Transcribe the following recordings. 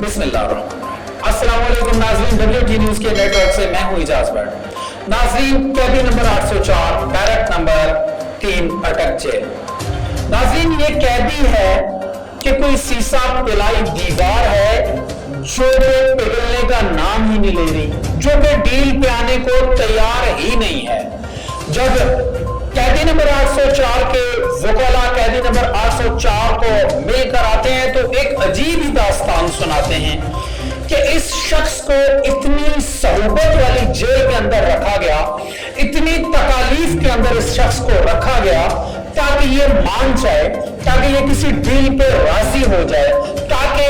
अस्सलामुअलैकुम नाज़रीन, WT news के नेटवर्क से मैं हूं इजाज भट्ट। नाज़रीन, कैदी नंबर 804 बैरक नंबर 3 अटक जेल। नाज़रीन, ये कैदी है कि कोई सीसा पिलाई दीवार है जो पिघलने का नाम ही नहीं ले रही, जो कि डील पे आने को तैयार ही नहीं है। जब कैदी नंबर 804 के वकला कैदी नंबर 804 को मिलकर आते हैं तो एक अजीब ही दास्तान सुनाते हैं कि इस शख्स को इतनी सहूबत वाली जेल के अंदर रखा गया, इतनी तकालीफ के अंदर इस शख्स को रखा गया ताकि ये मान जाए, ताकि ये किसी डील पे राजी हो जाए, ताकि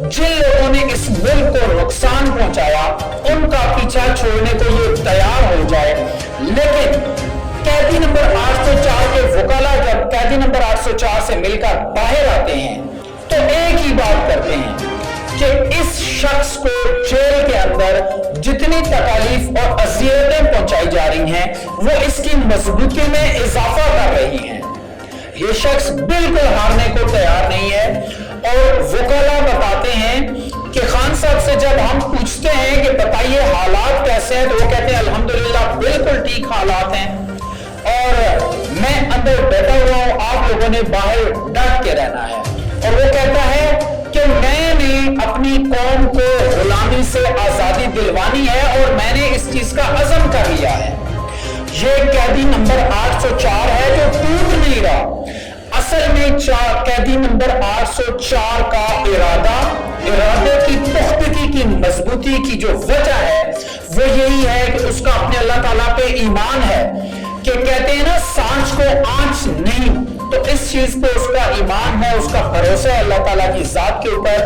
जिन लोगों ने इस मुल्क को नुकसान पहुंचाया उनका पीछा छोड़ने को ये तैयार हो जाए। लेकिन कैदी नंबर 804 के वकला जब कैदी नंबर 804 से मिलकर बाहर आते हैं तो एक ही बात करते हैं कि इस शख्स को जेल के अंदर जितनी तकालीफ और अजियतें पहुंचाई जा रही हैं वो इसकी मजबूती में इजाफा कर रही हैं। ये शख्स बिल्कुल हारने को तैयार नहीं है और वकला बताते हैं कि खान साहब से जब हम पूछते हैं कि बताइए हालात कैसे हैं तो वो कहते हैं अल्हम्दुलिल्लाह बिल्कुल ठीक हालात हैं और मैं अंदर बैठा हुआ हूं, आप लोगों ने बाहर डट के रहना है। और वो कहता है कि मैंने अपनी कौम को गुलामी से आजादी दिलवानी है और मैंने इस चीज का अज़म कर लिया है। ये कैदी नंबर 804 है जो टूट नहीं रहा। असल में कैदी नंबर 804 का इरादे की पुख्तगी की मजबूती की जो वजह है वो यही है कि उसका अपने अल्लाह ताला पे ईमान है कि कहते हैं ना सांच को आंच नहीं, तो इस चीज पे उसका ईमान है, उसका भरोसा है अल्लाह ताला की जात के ऊपर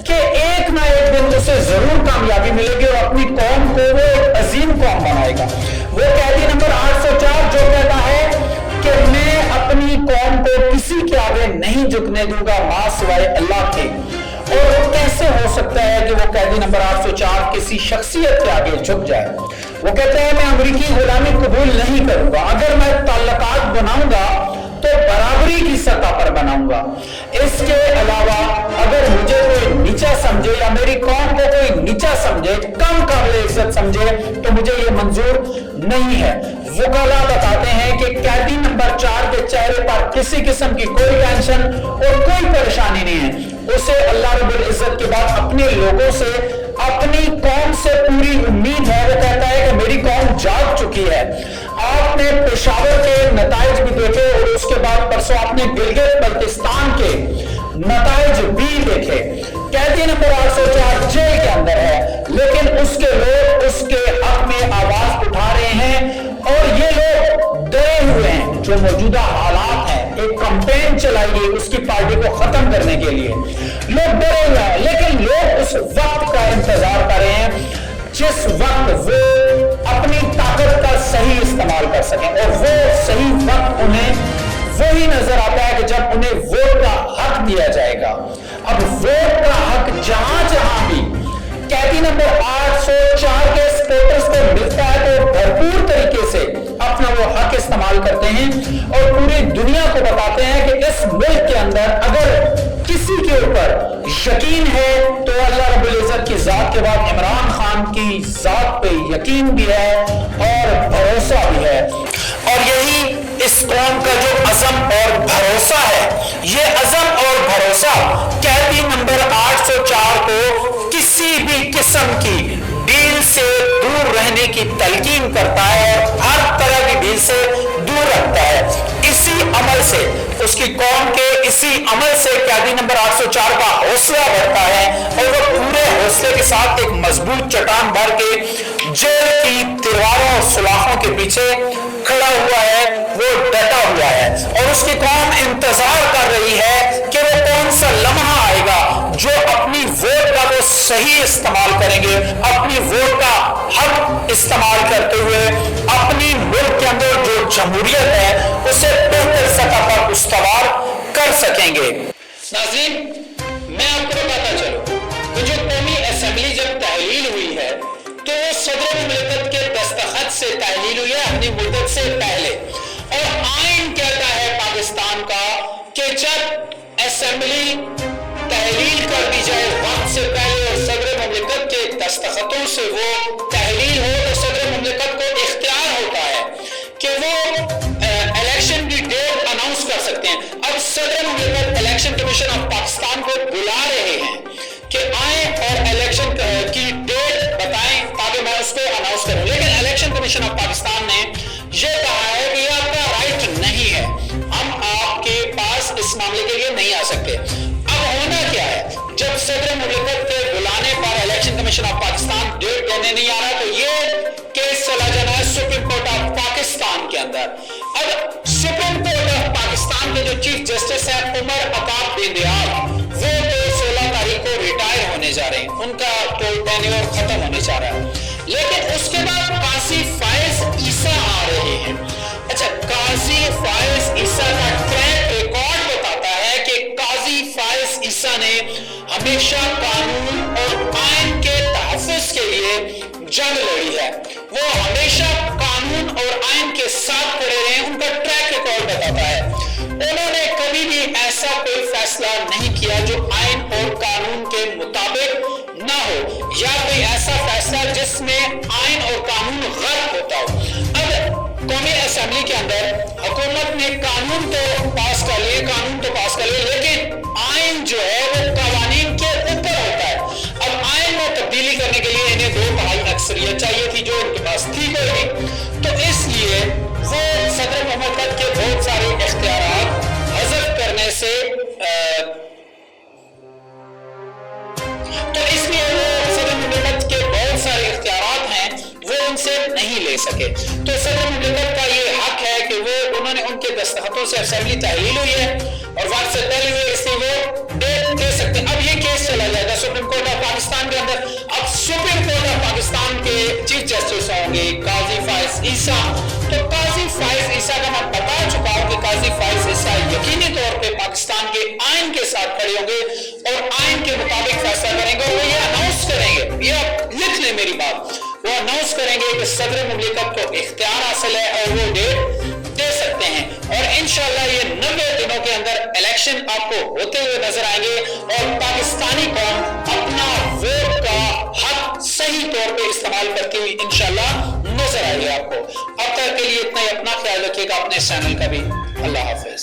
कि एक ना एक दिन उसे जरूर कामयाबी मिलेगी और अपनी कौम को वो एक अजीम कौम बनाएगा। वो कैदी नंबर 804 जो कहता है कि मैं अपनी कौम को किसी के आगे नहीं झुकने दूंगा मां सिवाय अल्लाह के। और कैसे हो सकता है कि वो कैदी नंबर 804 किसी शख्सियत के आगे झुक जाए? वो कहते हैं मैं अमेरिकी गुलामी कबूल नहीं करूंगा, अगर मैं ताल्लुकात बनाऊंगा तो बराबरी की सतह पर बनाऊंगा। इसके अलावा अगर मुझे कोई नीचा समझे या मेरी कौम को कोई नीचा समझे, कम काबिल इज्जत समझे तो मुझे ये मंजूर नहीं है। वकला बताते हैं कि कैदी नंबर 4 के चेहरे पर किसी किस्म की कोई टेंशन और कोई परेशानी नहीं है। उसे अल्लाह रब्बुल इज्जत के बाद अपने लोगों से, अपनी कौम से पूरी उम्मीद है। वो कहता है कि मेरी कौम जाग चुकी है। आपने पेशावर के नताइज भी देखे और उसके बाद परसों आपने गिलगित बल्तिस्तान के नताइज भी देखे। कैदी नंबर 804 जेल के अंदर है लेकिन उसके लोग उसके हक में आवाज उठा रहे हैं और ये लोग डरे हुए हैं। जो मौजूदा हालात हैं, एक कैंपेन चलाई गई उसकी पार्टी को खत्म करने के लिए, लोग डरे हुए हैं लेकिन लोग उस वक्त का इंतजार कर रहे हैं जिस वक्त वो अपनी ताकत का सही इस्तेमाल कर सकें। और वो सही वक्त उन्हें वही नजर आता है कि जब उन्हें वोट का हक दिया जाएगा। अब वोट का हक जहां जहां भी कैदी नंबर 804 के सपोर्टर्स को मिलता है तो भरपूर तरीके से अपना वो हक इस्तेमाल करते हैं और पूरी दुनिया को बताते हैं कि इस मुल्क के अंदर अगर किसी के ऊपर यकीन है तो अल्लाह रब्बुल इज्जत की जात के बाद इमरान खान की जात पे यकीन भी है और भरोसा भी है। और यही इस कौम का जो अज़म और भरोसा है, ये अज़म और भरोसा कैदी नंबर 804 को किसी भी किस्म की डील से दूर रहने की तलकीन करता है और हर तरह की डील से दूर रखता है। इसी अमल से, उसकी कौम के इसी अमल से कैदी नंबर 804 का हौसला बढ़ता है और वो पूरे हौसले के साथ एक मजबूत चट्टान भर के जेल की दीवारों और सुलाखों के पीछे खड़ा हुआ है, वो डटा हुआ है और उसकी कौम इंतजार कर रही है कि वो कौन सा लम्हा आएगा जो अपनी वोट का वो सही इस्तेमाल करेंगे, अपनी वोट का हक इस्तेमाल करते हुए अपनी मुल्क के अंदर जो जमहूरियत है उसे बेहतर सतह पर उस्तवार कर सकेंगे। नाज़रीन, मैं आपको बताता चलूं कि जो कौमी असेंबली जब तहलील हुई है तो वो सदर मुमलिकत के दस्तखत से तहलील हुई है अपनी मुद्दत से पहले। और आइन कहता है पाकिस्तान का कि जब असेंबली तहलील कर दी जाए वक्त से पहले और दस्तखतों से वो तहलील हो तो सदर मुमलिकत को इख्तियार होता है कि वो इलेक्शन की डेट अनाउंस कर सकते हैं। अब सदर मुमलिकत इलेक्शन कमीशन ऑफ पाकिस्तान को बुला रहे हैं कि आए और इलेक्शन की डेट बताएं ताकि मैं उसको अनाउंस करूं, लेकिन इलेक्शन कमीशन ऑफ पाकिस्तान ने ये कहा है कि ये आपका राइट नहीं है, हम आपके पास इस मामले के लिए नहीं आ सकते। अब होना क्या है, जब सदर मुमलिकत के बुलाने पर election commission of Pakistan date देने नहीं आ रहा तो ये केस चला जाना है सुप्रीम कोर्ट ऑफ पाकिस्तान के अंदर। अब सुप्रीम कोर्ट ऑफ पाकिस्तान के जो चीफ जस्टिस है उमर अताब बिंदियाल, वो तो 16 तारीख को रिटायर होने जा रहे हैं, उनका तो टेन्योर खत्म होने जा रहा है। लेकिन उसके बाद काजी फायज ईसा आ रहे हैं। अच्छा, काजी फायज ईसा का ट्रैक रिकॉर्ड बताता है कि काजी फायज ईसा ने हमेशा कानून और आइन के तहफ्फुज़ के लिए जंग लड़ी है, वो हमेशा कानून और आइन के साथ खड़े रहे, उनका ट्रैक रिकॉर्ड बताता है। उन्होंने कभी भी ऐसा कोई फैसला नहीं किया जो आइन और कानून के मुताबिक ना हो, या कोई ऐसा फैसला जिसमें आइन और कानून गलत होता हो। अब कौमी असेंबली के अंदर हुकूमत ने कानून तो पास कर लिए, लेकिन आइन जो है वो कानून के ऊपर होता है। अब आइन में तब्दीली करने के लिए इन्हें 2/3 अक्सरियत चाहिए थी जो इनके पास थी कोई, तो इसलिए वो सदर मुमलिकत के बहुत सारे इख्तियारात हज़फ करने से तो इसलिए वो सदर मुमलिकत के बहुत सारे इख्तियारात हैं वो उनसे नहीं ले सके। तो सदर मुमलिकत का ये हक है कि वो उन्होंने उनके दस्तखतों से असेंबली तहलील हुई है और वक्त से पहले हुए, इसलिए वो डेट दे सकते हैं। अब ये केस चला जाएगा सुप्रीम कोर्ट ऑफ पाकिस्तान के अंदर। अब सुप्रीम कोर्ट ऑफ पाकिस्तान के चीफ जस्टिस होंगे काजी फायज ईसा। तो काजी फायज ईसा का मैं बता चुका हूं कि काजी फायज ईसा यकीनी तौर पे पाकिस्तान के आइन के साथ खड़े होंगे और आइन के मुताबिक फैसला करेंगे, और वो ये अनाउंस करेंगे, ये आप लिख लें मेरी बात, वो अनाउंस करेंगे कि सदर मुमलिकत को इख्तियार हासिल है और वो डेट दे सकते हैं। और इंशाल्लाह ये 90 दिनों के अंदर इलेक्शन आपको होते हुए नजर आएंगे और पाकिस्तानी कौम अपना वोट का हक सही तौर पे इस्तेमाल करती हुई इंशाल्लाह नजर आएगी आपको। अब तक के लिए इतना ही, अपना ख्याल रखिएगा, अपने चैनल का भी। अल्लाह हाफिज।